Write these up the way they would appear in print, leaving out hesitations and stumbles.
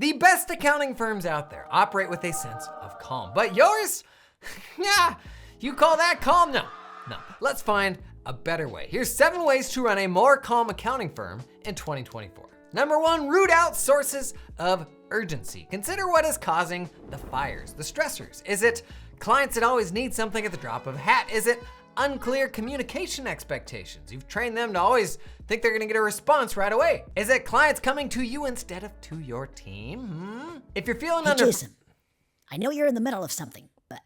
The best accounting firms out there operate with a sense of calm. But yours? Yeah, you call that calm? No. Let's find a better way. Here's 7 ways to run a more calm accounting firm in 2024. Number 1, root out sources of urgency. Consider what is causing the fires, the stressors. Is it clients that always need something at the drop of a hat? Is it unclear communication expectations? You've trained them to always think they're gonna get a response right away. Is it clients coming to you instead of to your team? If you're feeling under... Jason, I know you're in the middle of something, but...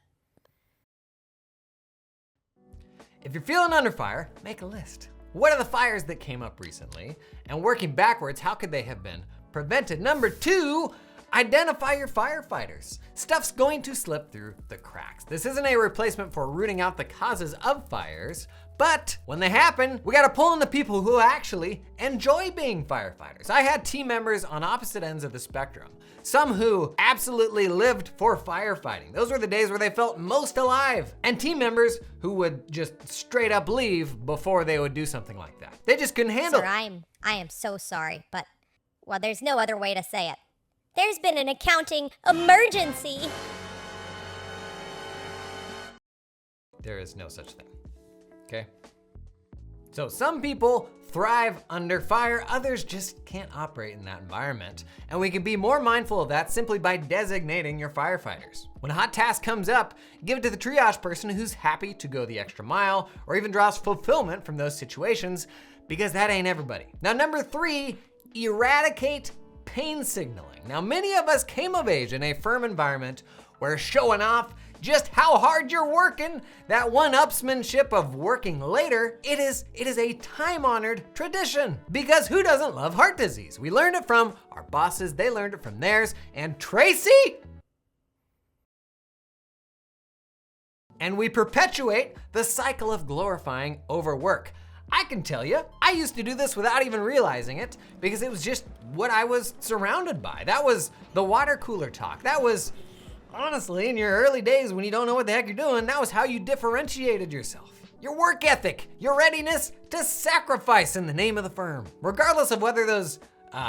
If you're feeling under fire, make a list. What are the fires that came up recently? And working backwards, how could they have been prevented? Number 2, identify your firefighters. Stuff's going to slip through the cracks. This isn't a replacement for rooting out the causes of fires, but when they happen, we gotta pull in the people who actually enjoy being firefighters. I had team members on opposite ends of the spectrum. Some who absolutely lived for firefighting. Those were the days where they felt most alive. And team members who would just straight up leave before they would do something like that. They just couldn't handle it. Sir, I am so sorry, but, well, there's no other way to say it. There's been an accounting emergency. There is no such thing, okay? So some people thrive under fire, others just can't operate in that environment. And we can be more mindful of that simply by designating your firefighters. When a hot task comes up, give it to the triage person who's happy to go the extra mile or even draws fulfillment from those situations, because that ain't everybody. Now, number 3, eradicate pain signaling. Now, many of us came of age in a firm environment where showing off just how hard you're working, that one-upsmanship of working later, it is a time-honored tradition. Because who doesn't love heart disease? We learned it from our bosses, they learned it from theirs, and Tracy? And we perpetuate the cycle of glorifying overwork. I can tell you, I used to do this without even realizing it because it was just what I was surrounded by. That was the water cooler talk. That was, honestly, in your early days when you don't know what the heck you're doing, that was how you differentiated yourself. Your work ethic, your readiness to sacrifice in the name of the firm. Regardless of whether those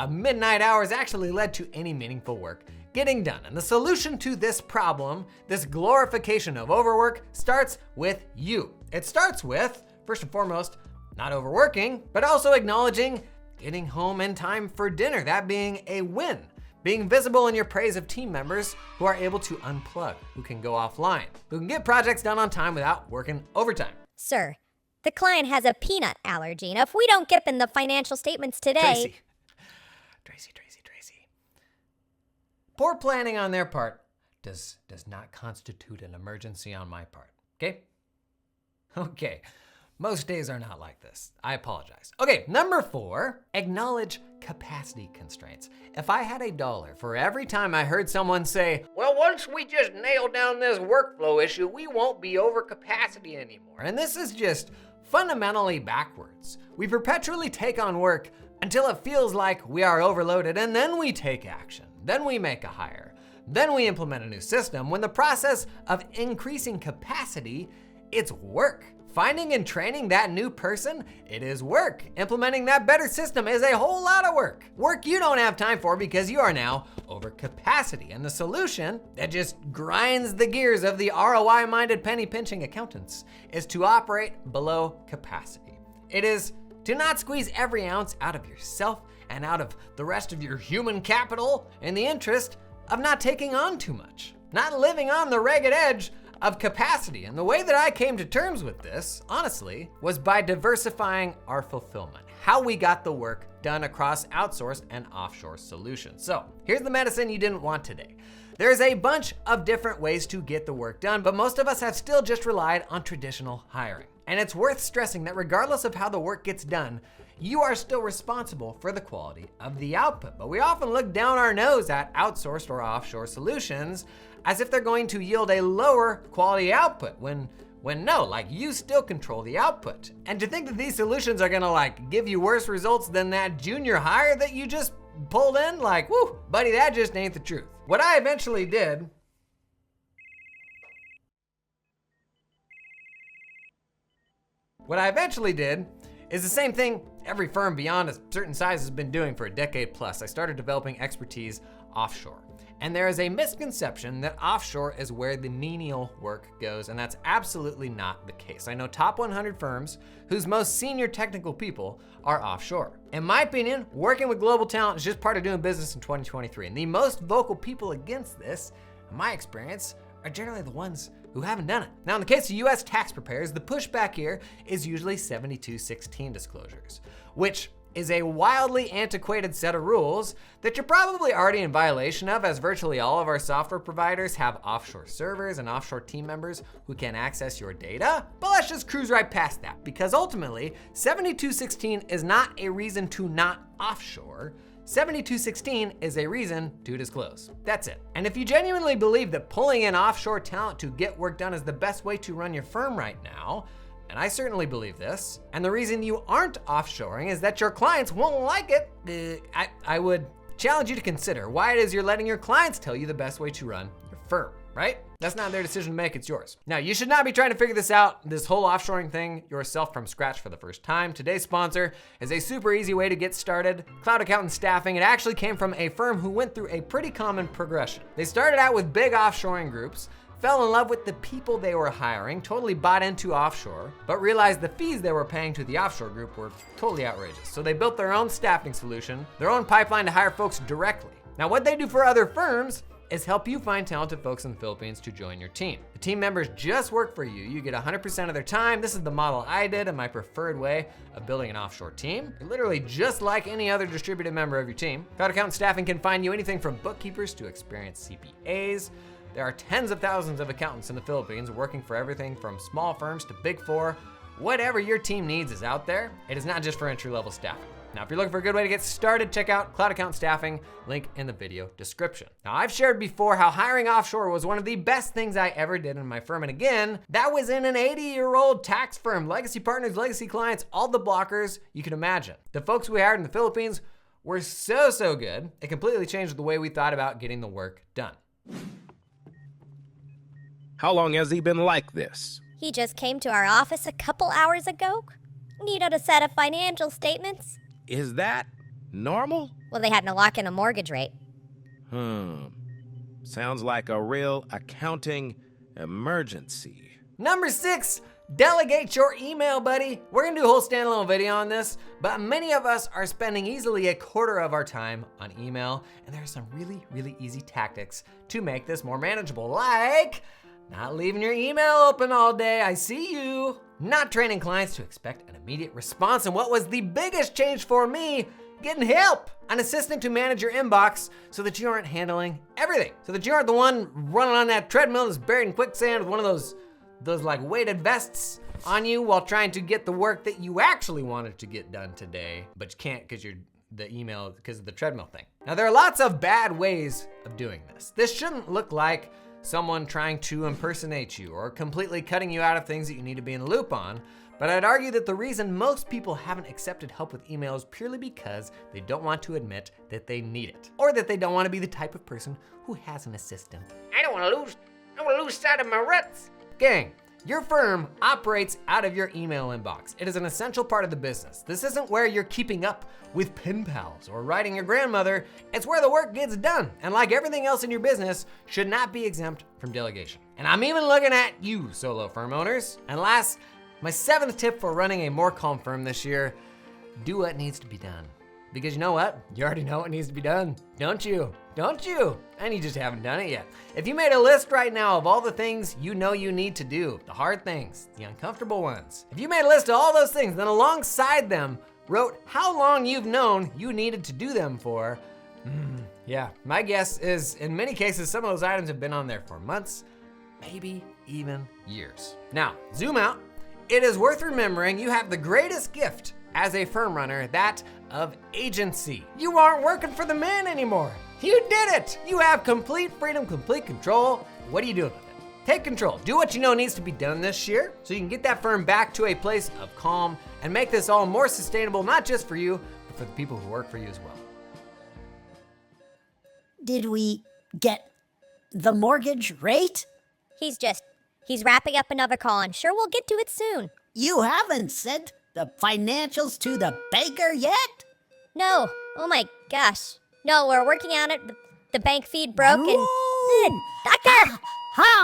midnight hours actually led to any meaningful work getting done. And the solution to this problem, this glorification of overwork, starts with you. It starts with, first and foremost, not overworking, but also acknowledging getting home in time for dinner, that being a win. Being visible in your praise of team members who are able to unplug, who can go offline, who can get projects done on time without working overtime. Sir, the client has a peanut allergy, and if we don't get them the financial statements today... Tracy. Poor planning on their part does not constitute an emergency on my part, okay? Okay. Most days are not like this. I apologize. Okay, number 4, acknowledge capacity constraints. If I had $1 for every time I heard someone say, well, once we just nail down this workflow issue, we won't be over capacity anymore. And this is just fundamentally backwards. We perpetually take on work until it feels like we are overloaded, and then we take action. Then we make a hire. Then we implement a new system. When the process of increasing capacity, it's work. Finding and training that new person, it is work. Implementing that better system is a whole lot of work. Work you don't have time for because you are now over capacity. And the solution that just grinds the gears of the ROI-minded penny-pinching accountants is to operate below capacity. It is to not squeeze every ounce out of yourself and out of the rest of your human capital in the interest of not taking on too much, not living on the ragged edge of capacity. And the way that I came to terms with this, honestly, was by diversifying our fulfillment, how we got the work done across outsourced and offshore solutions. So here's the medicine you didn't want today. There's a bunch of different ways to get the work done, but most of us have still just relied on traditional hiring. And it's worth stressing that regardless of how the work gets done, you are still responsible for the quality of the output. But we often look down our nose at outsourced or offshore solutions as if they're going to yield a lower quality output when no, like you still control the output. And to think that these solutions are gonna like give you worse results than that junior hire that you just pulled in, like, whoo, buddy, that just ain't the truth. What I eventually did is the same thing every firm beyond a certain size has been doing for a decade plus. I started developing expertise offshore. And there is a misconception that offshore is where the menial work goes, and that's absolutely not the case. I know top 100 firms whose most senior technical people are offshore. In my opinion, working with global talent is just part of doing business in 2023. And the most vocal people against this, in my experience, are generally the ones who haven't done it. Now, in the case of US tax preparers, the pushback here is usually 7216 disclosures, which is a wildly antiquated set of rules that you're probably already in violation of, as virtually all of our software providers have offshore servers and offshore team members who can access your data. But let's just cruise right past that, because ultimately 7216 is not a reason to not offshore. 7216 is a reason to disclose. That's it. And if you genuinely believe that pulling in offshore talent to get work done is the best way to run your firm right now, and I certainly believe this, and the reason you aren't offshoring is that your clients won't like it, I would challenge you to consider why it is you're letting your clients tell you the best way to run your firm, right? That's not their decision to make, it's yours. Now, you should not be trying to figure this out, this whole offshoring thing, yourself from scratch for the first time. Today's sponsor is a super easy way to get started. Cloud Accountant Staffing. It actually came from a firm who went through a pretty common progression. They started out with big offshoring groups, fell in love with the people they were hiring, totally bought into offshore, but realized the fees they were paying to the offshore group were totally outrageous. So they built their own staffing solution, their own pipeline to hire folks directly. Now, what they do for other firms is help you find talented folks in the Philippines to join your team. The team members just work for you. You get 100% of their time. This is the model I did and my preferred way of building an offshore team. You're literally just like any other distributed member of your team. Cloud Accountant Staffing can find you anything from bookkeepers to experienced CPAs. There are tens of thousands of accountants in the Philippines working for everything from small firms to big four. Whatever your team needs is out there. It is not just for entry-level staffing. Now, if you're looking for a good way to get started, check out Cloud Accountant Staffing, link in the video description. Now, I've shared before how hiring offshore was one of the best things I ever did in my firm. And again, that was in an 80-year-old tax firm, legacy partners, legacy clients, all the blockers you can imagine. The folks we hired in the Philippines were so good, it completely changed the way we thought about getting the work done. How long has he been like this? He just came to our office a couple hours ago. Needed a set of financial statements. Is that normal? Well, they had to lock in a mortgage rate. Sounds like a real accounting emergency. Number 6, delegate your email, buddy. We're gonna do a whole standalone video on this, but many of us are spending easily a quarter of our time on email, and there are some really easy tactics to make this more manageable, like not leaving your email open all day, I see you. Not training clients to expect an immediate response, and what was the biggest change for me, getting help. An assistant to manage your inbox so that you aren't handling everything. So that you aren't the one running on that treadmill that's buried in quicksand with one of those like weighted vests on you while trying to get the work that you actually wanted to get done today, but you can't because of the treadmill thing. Now, there are lots of bad ways of doing this. This shouldn't look like someone trying to impersonate you or completely cutting you out of things that you need to be in the loop on. But I'd argue that the reason most people haven't accepted help with email is purely because they don't want to admit that they need it, or that they don't want to be the type of person who has an assistant. I don't want to lose sight of my roots. Gang, your firm operates out of your email inbox. It is an essential part of the business. This isn't where you're keeping up with pen pals or writing your grandmother. It's where the work gets done. And like everything else in your business, should not be exempt from delegation. And I'm even looking at you, solo firm owners. And last, my 7th tip for running a more calm firm this year, do what needs to be done. Because you know what? You already know what needs to be done, don't you? Don't you? And you just haven't done it yet. If you made a list right now of all the things you know you need to do, the hard things, the uncomfortable ones, if you made a list of all those things, then alongside them wrote how long you've known you needed to do them for, yeah, my guess is in many cases, some of those items have been on there for months, maybe even years. Now, zoom out. It is worth remembering you have the greatest gift as a firm runner, that of agency. You aren't working for the man anymore. You did it. You have complete freedom, complete control. What are you doing with it? Take control. Do what you know needs to be done this year so you can get that firm back to a place of calm and make this all more sustainable, not just for you, but for the people who work for you as well. Did we get the mortgage rate? He's wrapping up another call. I'm sure we'll get to it soon. You haven't sent the financials to the banker yet? No. Oh my gosh. No, we're working on it. the bank feed broke and... Ooh. Doctor! Ha!